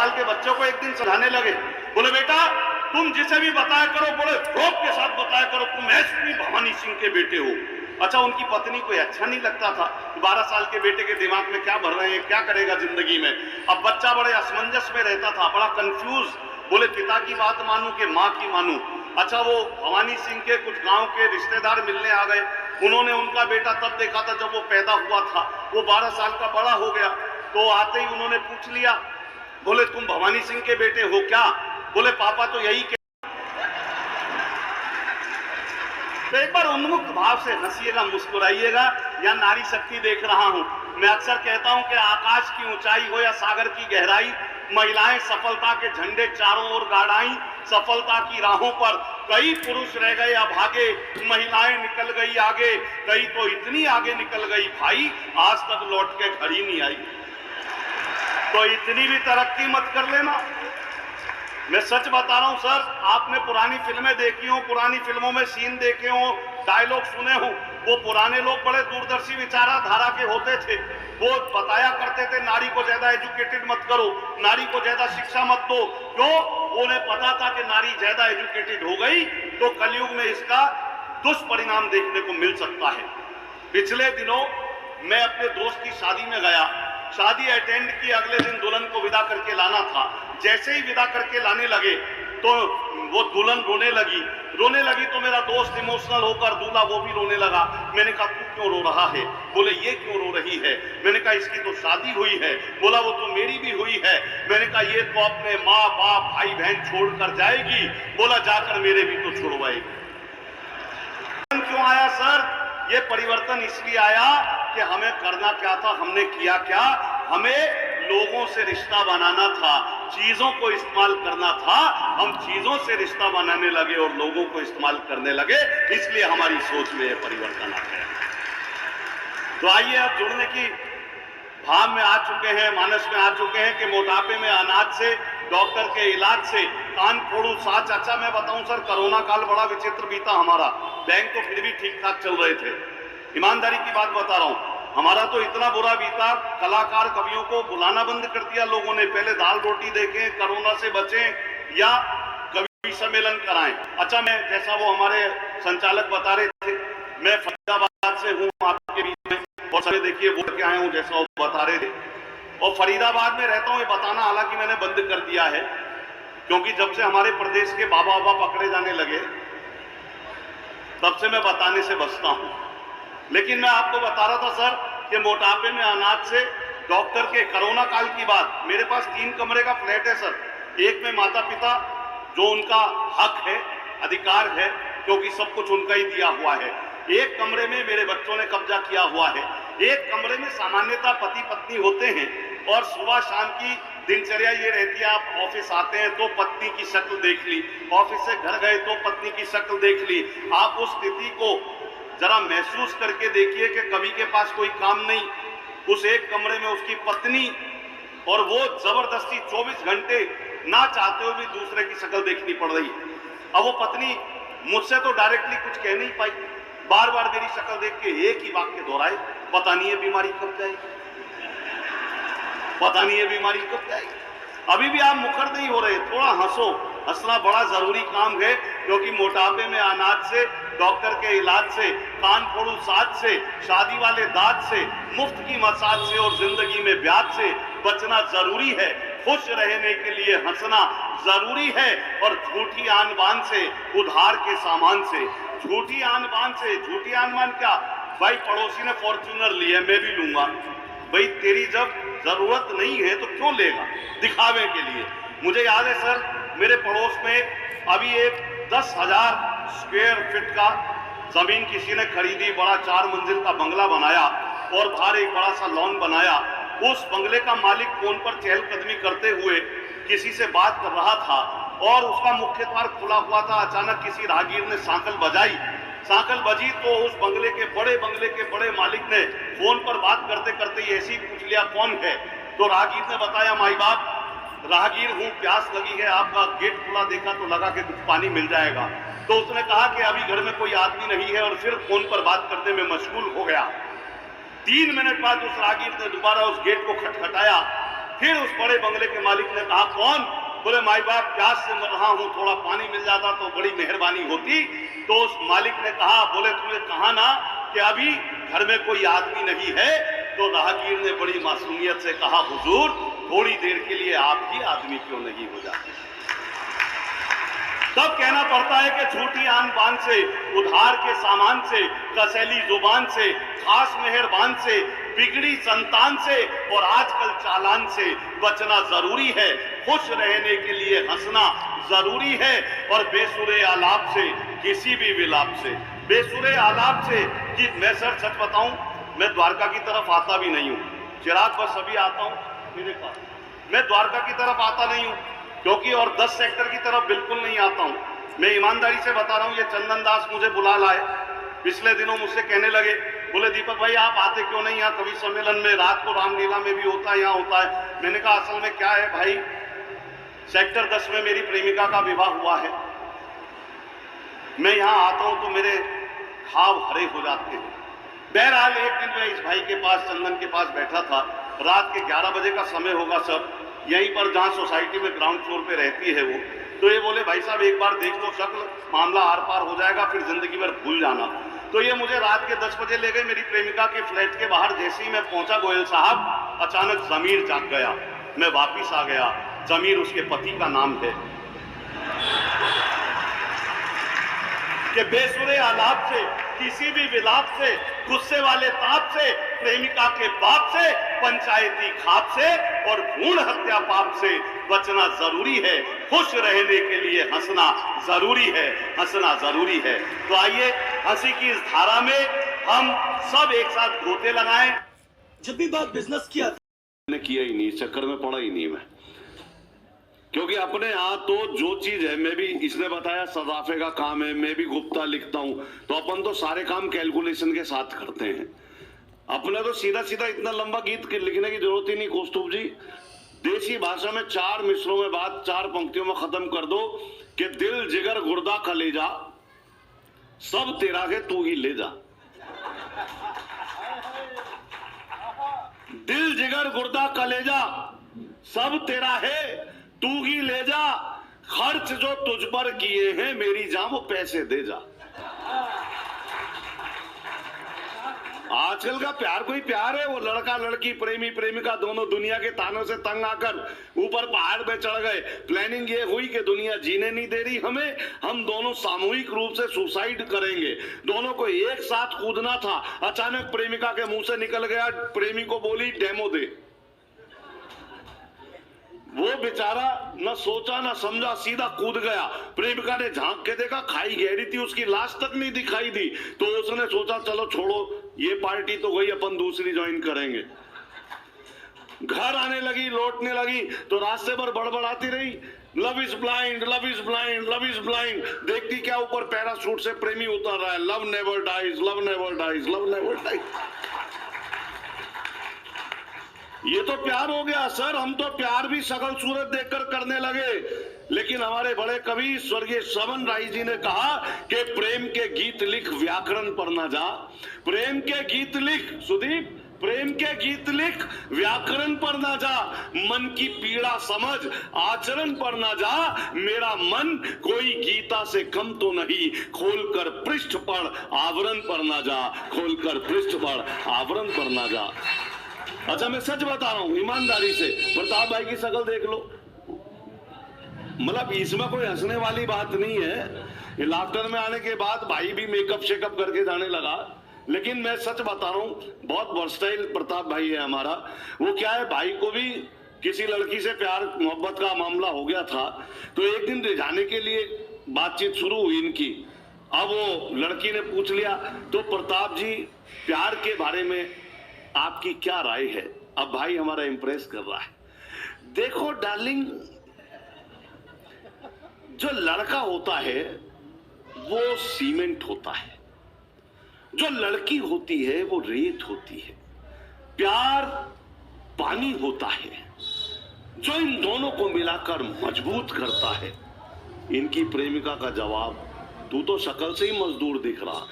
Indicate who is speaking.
Speaker 1: साल के बच्चों को एक दिन समझाने लगे, बोले बेटा तुम जिसे भी बताया करो, बोले रोब के साथ बताया करो तुम एसपी भवानी सिंह के बेटे हो। अच्छा, उनकी पत्नी को अच्छा नहीं लगता था, 12 साल के बेटे के दिमाग में क्या भर रहे हैं, क्या करेगा जिंदगी में। अब बच्चा बड़े असमंजस में रहता था, बड़ा कंफ्यूज, बोले पिता की बात मानूं कि माँ की मानूं। अच्छा, वो भवानी सिंह के कुछ गांव के रिश्तेदार मिलने आ गए, उन्होंने उनका बेटा तब देखा था जब वो पैदा हुआ था, वो 12 साल का बड़ा हो गया। तो आते ही उन्होंने पूछ लिया, बोले तुम भवानी सिंह के बेटे हो क्या? बोले पापा तो यही। तो एक बार उन्मुक्त भाव से हंसिएगा, मुस्कुराइएगा, या नारी शक्ति देख रहा हूं। मैं अक्सर कहता हूं कि आकाश की ऊंचाई हो या सागर की गहराई, महिलाएं सफलता के झंडे चारों ओर गाड़ाई। सफलता की राहों पर कई पुरुष रह गए अभागे, महिलाएं निकल गई आगे, कई तो इतनी आगे निकल गई भाई आज तक लौट के घर ही नहीं आई। तो इतनी भी तरक्की मत कर लेना। मैं सच बता रहा हूं सर, आपने पुरानी फिल्में देखी हो, पुरानी फिल्मों में सीन देखे हो, डायलॉग सुने हो, वो पुराने लोग बड़े दूरदर्शी विचारधारा के होते थे। वो बताया करते थे नारी को ज्यादा एजुकेटेड मत करो, नारी को ज्यादा शिक्षा मत दो। क्यों? उन्हें पता था कि नारी ज्यादा एजुकेटेड हो गई तो कलयुग में इसका दुष्परिणाम देखने को मिल सकता है। पिछले दिनों मैं अपने दोस्त की शादी में गया, शादी अटेंड की, अगले दिन दुल्हन को विदा करके लाना था। जैसे ही विदा करके लाने लगे तो वो दुल्हन रोने लगी तो मेरा दोस्त इमोशनल होकर, दूल्हा वो भी रोने लगा। मैंने कहा तू क्यों रो रहा है? बोले ये क्यों रो रही है? मैंने कहा इसकी तो शादी हुई है। बोला वो तो मेरी भी हुई है। मैंने कहा ये तो अपने माँ बाप भाई बहन छोड़कर जाएगी। बोला जाकर मेरे भी तो छुड़वाएगी। क्यों आया सर? ये परिवर्तन इसलिए आया कि हमें करना क्या था, हमने किया क्या? हमें लोगों से रिश्ता बनाना था, चीजों को इस्तेमाल करना था। हम चीजों से रिश्ता बनाने लगे और लोगों को इस्तेमाल करने लगे, इसलिए हमारी सोच में यह परिवर्तन आ गया। तो आइए अब जुड़ने की भाव में आ चुके हैं, मानस में आ चुके हैं कि मोटापे में अनाज से, डॉक्टर के इलाज से, कान फोड़ू साच। अच्छा मैं बताऊं सर, कोरोना काल बड़ा विचित्र बीता हमारा। बैंक तो फिर भी ठीक ठाक चल रहे थे, ईमानदारी की बात बता रहा हूं। हमारा तो इतना बुरा बीता, कलाकार कवियों को बुलाना बंद कर दिया लोगों ने। पहले दाल रोटी देखें, कोरोना से बचें या कवि सम्मेलन कराएं। अच्छा, मैं जैसा वो हमारे संचालक बता रहे थे, मैं फरीदाबाद से हूं आपके बीच में, और सभी देखिए वोट के आया हूं जैसा वो बता रहे थे। और फरीदाबाद में रहता हूं, ये बताना हालांकि मैंने बंद कर दिया है, क्योंकि जब से हमारे प्रदेश के बाबा बाबा पकड़े जाने लगे तब से मैं बताने से बचता हूं। लेकिन मैं आपको बता रहा था सर कि मोटापे में अनाज से, डॉक्टर के, कोरोना काल की बात। मेरे पास 3 कमरे का फ्लैट है सर। एक में माता पिता, जो उनका हक है, अधिकार है, क्योंकि सब कुछ उनका ही दिया हुआ है। एक कमरे में मेरे बच्चों ने कब्जा किया हुआ है। एक कमरे में सामान्यतः पति पत्नी होते हैं और सुबह शाम की दिनचर्या ये रहती है, आप ऑफिस आते हैं तो पत्नी की शक्ल देख ली, ऑफिस से घर गए तो पत्नी की शक्ल देख ली। आप उस स्थिति को जरा महसूस करके देखिए कि कवि के पास कोई काम नहीं, उस एक कमरे में उसकी पत्नी, और वो जबरदस्ती 24 घंटे ना चाहते हुए भी दूसरे की शक्ल देखनी पड़ रही है। अब वो पत्नी मुझसे तो डायरेक्टली कुछ कह नहीं पाई, बार बार मेरी शक्ल देख के एक ही वाक्य दोहराए, पता नहीं ये बीमारी कब जाएगी, पता नहीं ये बीमारी कब जाएगी। अभी भी आप मुखर नहीं हो रहे, थोड़ा हंसो। हंसना बड़ा जरूरी काम है, क्योंकि मोटापे में अनाज से, डॉक्टर के इलाज से, कान फोड़ू साज से, शादी वाले दाज से, मुफ्त की मसाज से और जिंदगी में ब्याज से बचना जरूरी है। खुश रहने के लिए हंसना जरूरी है, और झूठी आन बान से, उधार के सामान से, झूठी आन बान से, झूठी आन बान क्या भाई, पड़ोसी ने फॉर्च्यूनर लिया मैं भी लूंगा। भाई तेरी जब जरूरत नहीं है तो क्यों लेगा दिखावे के लिए। मुझे याद है सर, मेरे पड़ोस में अभी एक 10,000 स्क्वायर फीट का जमीन किसी ने खरीदी, बड़ा 4 मंजिल का बंगला बनाया और बाहर एक बड़ा सा लॉन बनाया। उस बंगले का मालिक फोन पर चहलकदमी करते हुए किसी से बात कर रहा था और उसका मुख्य द्वार खुला हुआ था। अचानक किसी राहगीर ने सांकल बजाई, सांकल बजी तो उस बंगले के बड़े मालिक ने फोन पर बात करते करते ऐसे ही पूछ लिया कौन है। तो राहगीर ने बताया माई बाप राहगीर हूँ, प्यास लगी है, आपका गेट खुला देखा तो लगा कि कुछ पानी मिल जाएगा। तो उसने कहा कि अभी घर में कोई आदमी नहीं है और फिर फोन पर बात करने में मशगूल हो गया। 3 मिनट बाद उस राहगीर ने दोबारा उस गेट को खटखटाया फिर उस बड़े बंगले के मालिक ने कहा, कौन? बोले, माई बाप, प्यास से मर रहा हूं, थोड़ा पानी मिल जाता तो बड़ी मेहरबानी होती। तो उस मालिक ने कहा, बोले, तुमने कहा ना कि अभी घर में कोई आदमी नहीं है। तो राहगीर ने बड़ी मासूमियत से कहा, हुजूर, थोड़ी देर के लिए आप ही आदमी क्यों नहीं हो जाते? तब कहना पड़ता है कि झूठी आन बान से, उधार के सामान से, कसैली जुबान से, खास मेहरबान से, बिगड़ी संतान से और आजकल चालान से बचना जरूरी है। खुश रहने के लिए हंसना जरूरी है और बेसुरे आलाप से, किसी भी विलाप से, बेसुरे आलाप से कि मैं सर सच बताऊं, मैं द्वारका की तरफ आता भी नहीं हूं। चिराग बस अभी आता हूं मेरे पास, मैं द्वारका की तरफ आता नहीं हूं क्योंकि, और 10 सेक्टर की तरफ बिल्कुल नहीं आता हूं। मैं ईमानदारी से बता रहा हूं, ये चंदन दास मुझे बुला लाए। पिछले दिनों मुझसे कहने लगे, बोले, दीपक भाई आप आते क्यों नहीं यहाँ कवि सम्मेलन में? रात को रामलीला में भी होता है, यहाँ होता है। मैंने कहा, असल में क्या है भाई, सेक्टर 10 में मेरी प्रेमिका का विवाह हुआ है। मैं यहाँ आता हूं तो मेरे घाव हरे हो जाते हैं। बहरहाल एक दिन मैं इस भाई के पास, चंदन के पास बैठा था। रात के 11 बजे का समय होगा सब, यहीं पर जहां सोसाइटी में ग्राउंड फ्लोर पे रहती है वो। तो ये बोले, भाई साहब एक बार देख लो शक्ल, मामला आर पार हो जाएगा, फिर जिंदगी भर भूल जाना। तो ये मुझे रात के 10 बजे ले गए मेरी प्रेमिका के फ्लैट के बाहर। जैसे ही मैं पहुंचा गोयल साहब, अचानक जमीर जाग गया। मैं वापिस आ गया। जमीर उसके पति का नाम है कि बेसुरे आलाप से, किसी भी विलाप से, गुस्से वाले ताप से, प्रेमिका के बाप से, पंचायती खाप से और भ्रूण हत्या पाप से बचना जरूरी है। खुश रहने के लिए हंसना जरूरी है, हंसना जरूरी है। तो आइए हंसी की इस धारा में हम सब एक साथ गोते लगाएं।
Speaker 2: जब भी बात बिजनेस की आती,
Speaker 3: मैंने किया ही नहीं, चक्कर में पड़ा ही नहीं मैं, क्योंकि अपने यहाँ तो जो चीज है, मैं भी, इसने बताया सदाफे का काम है, मैं भी गुप्ता लिखता हूं, तो अपन तो सारे काम कैलकुलेशन के साथ करते हैं। अपने तो सीधा सीधा इतना लंबा गीत लिखने की जरूरत ही नहीं। कौस्तुभ जी, देसी भाषा में 4 मिसरों में बात 4 पंक्तियों में खत्म कर दो कि दिल जिगर गुर्दा कलेजा सब तेरा है तू ही ले जा। दिल जिगर गुर्दा कलेजा सब तेरा है तू ही ले जा, खर्च जो तुझ पर किए हैं मेरी जान वो पैसे दे जा। आजकल का प्यार कोई प्यार है? वो लड़का लड़की, प्रेमी प्रेमिका दोनों दुनिया के तानों से तंग आकर ऊपर पहाड़ पे चढ़ गए। प्लानिंग ये हुई कि दुनिया जीने नहीं दे रही हमें, हम दोनों सामूहिक रूप से सुसाइड करेंगे। दोनों को एक साथ कूदना था। अचानक प्रेमिका के मुंह से निकल गया, प्रेमी को बोली डेमो दे। वो बेचारा न सोचा न समझा, सीधा कूद गया। प्रेमिका ने झांक के देखा, खाई गहरी थी, उसकी लाश तक नहीं दिखाई दी। तो उसने सोचा चलो छोड़ो, ये पार्टी तो गई, अपन दूसरी ज्वाइन करेंगे। घर आने लगी, लौटने लगी तो रास्ते पर बड़बड़ाती रही, love is blind, love is blind, love is blind. देखती क्या, ऊपर पैराशूट से प्रेमी उतर रहा है, love never dies, love never dies, love never dies. ये तो प्यार हो गया सर। हम तो प्यार भी शकल सूरत देखकर करने लगे। लेकिन हमारे बड़े कवि स्वर्गीय श्रवण राय जी ने कहा कि प्रेम के गीत लिख, व्याकरण पर ना जा। प्रेम के गीत लिख सुदीप, प्रेम के गीत लिख, व्याकरण पर ना जा। मन की पीड़ा समझ, आचरण पर ना जा। मेरा मन कोई गीता से कम तो नहीं, खोलकर पृष्ठ पढ़, आवरण पर ना जा। खोलकर पृष्ठ पढ़, आवरण पर ना जा। अच्छा, मैं सच बता रहा हूं ईमानदारी से, प्रताप भाई की शक्ल देख लो, मतलब इसमें कोई हंसने वाली बात नहीं है। ये लाफ्टर में आने के बाद भाई भी मेकअप शेकअप करके जाने लगा। लेकिन मैं सच बता रहा हूं, बहुत वर्सटाइल प्रताप भाई है हमारा। वो क्या है, भाई को भी किसी लड़की से प्यार मोहब्बत का मामला हो गया था, तो एक दिन रिझाने के लिए बातचीत शुरू हुई इनकी। अब वो लड़की ने पूछ लिया, तो प्रताप जी प्यार के बारे में आपकी क्या राय है? अब भाई हमारा इंप्रेस कर रहा है। देखो डार्लिंग, जो लड़का होता है वो सीमेंट होता है, जो लड़की होती है वो रेत होती है। प्यार पानी होता है जो इन दोनों को मिलाकर मजबूत करता है। इनकी प्रेमिका का जवाब, तू तो शक्ल से ही मजदूर दिख रहा,